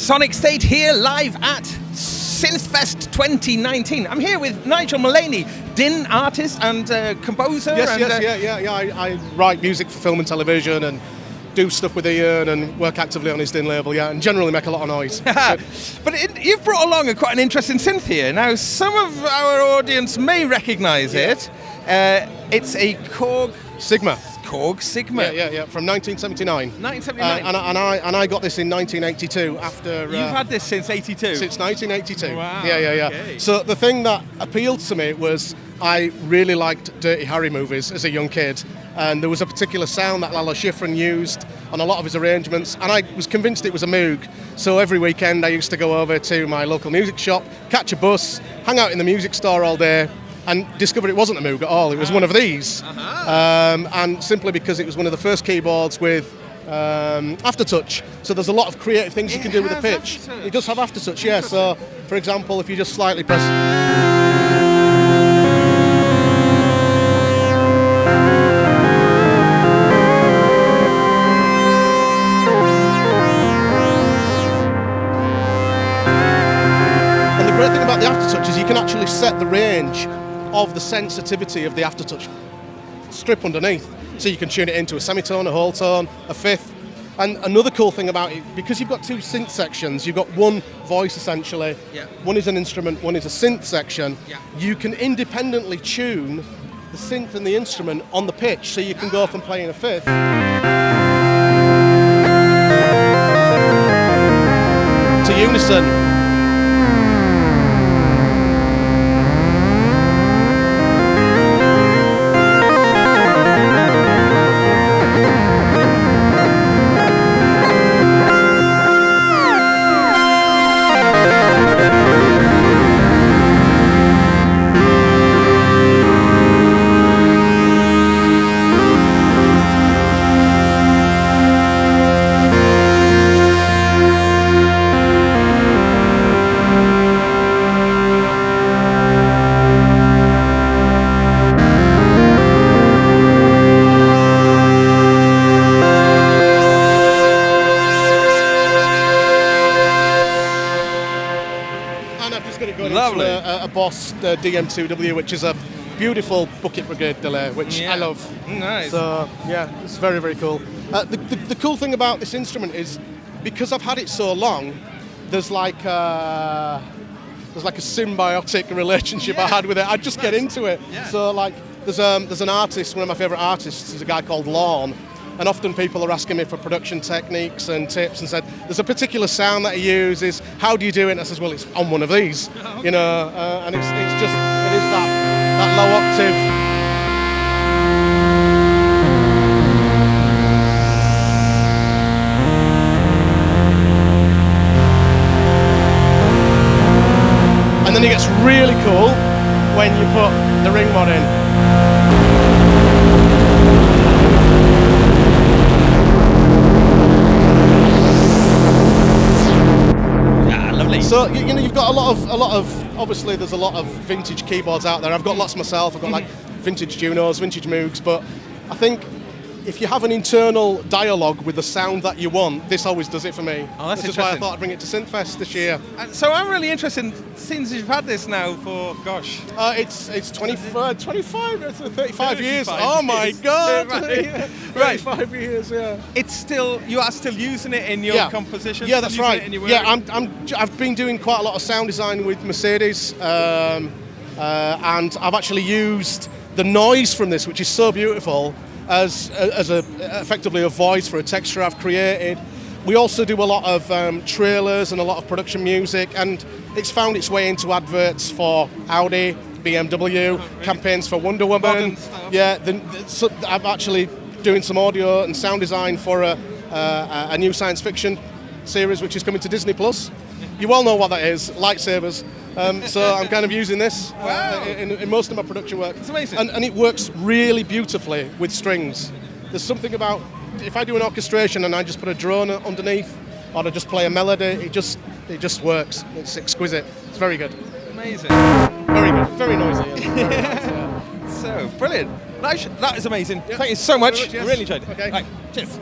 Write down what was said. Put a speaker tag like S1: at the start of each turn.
S1: Sonicstate here live at SYNTHFEST 2019. I'm here with Nigel Mullaney, DIN artist and composer.
S2: I write music for film and television and do stuff with Ian and work actively on his DIN label, and generally make a lot of noise.
S1: But you've brought along quite an interesting synth here. Now, some of our audience may recognise it. It's a Korg
S2: Sigma.
S1: Korg Sigma.
S2: Yeah, from 1979.
S1: 1979.
S2: And I got this in 1982 after...
S1: You've had this since 82?
S2: Since 1982.
S1: Wow.
S2: Yeah.
S1: Okay.
S2: So the thing that appealed to me was I really liked Dirty Harry movies as a young kid, and there was a particular sound that Lalo Schifrin used on a lot of his arrangements, and I was convinced it was a Moog. So every weekend I used to go over to my local music shop, catch a bus, hang out in the music store all day, and discovered it wasn't a Moog at all. It was one of these, and simply because it was one of the first keyboards with aftertouch. So there's a lot of creative things you can do with the pitch.
S1: Aftertouch.
S2: It does have aftertouch, yeah. So, for example, if you just slightly press. And the great thing about the aftertouch is you can actually set the range of the sensitivity of the aftertouch strip underneath, so you can tune it into a semitone, a whole tone, a fifth. And another cool thing about it, because you've got two synth sections, you've got one voice essentially, one is an instrument, one is a synth section. You can independently tune the synth and the instrument on the pitch, so you can go from playing a fifth to unison.
S1: Lovely.
S2: A Boss DM2W, which is a beautiful bucket brigade delay, which I love.
S1: Nice.
S2: So yeah, it's very, very cool. The cool thing about this instrument is because I've had it so long, there's like a symbiotic relationship I had with it. I just get into it. So like there's an artist, one of my favourite artists is a guy called Lorne. And often people are asking me for production techniques and tips, and said, there's a particular sound that he uses, how do you do it? And I says, well, it's on one of these, you know, and it is that low octave. And then it gets really cool when you put the ring mod in. So you know, you've got a lot of obviously there's a lot of vintage keyboards out there. I've got lots myself. I've got like vintage Junos, vintage Moogs, but I think if you have an internal dialogue with the sound that you want, this always does it for me.
S1: Oh, that's
S2: Which is why I thought I'd bring it to SYNTHFEST this year.
S1: So I'm really interested, since you've had this now for, gosh.
S2: It's 25, 35 years. Oh my God.
S1: Right.
S2: 35 years, yeah.
S1: You are still using it in your compositions?
S2: Yeah, that's right.
S1: Yeah,
S2: I've been doing quite a lot of sound design with Mercedes, and I've actually used the noise from this, which is so beautiful, as effectively a voice for a texture I've created. We also do a lot of trailers and a lot of production music, and it's found its way into adverts for Audi, BMW, campaigns for Wonder Woman. Yeah, I'm actually doing some audio and sound design for a new science fiction series which is coming to Disney Plus. You all know what that is, lightsabers. So I'm kind of using this in most of my production work.
S1: It's amazing.
S2: And it works really beautifully with strings. There's something about, if I do an orchestration and I just put a drone underneath, or I just play a melody, it just works. It's exquisite. It's very good.
S1: Amazing.
S2: Very good. Very noisy.
S1: So, brilliant. That is amazing. Thank you so much.
S2: Yes.
S1: I really enjoyed it.
S2: Okay.
S1: Right, cheers.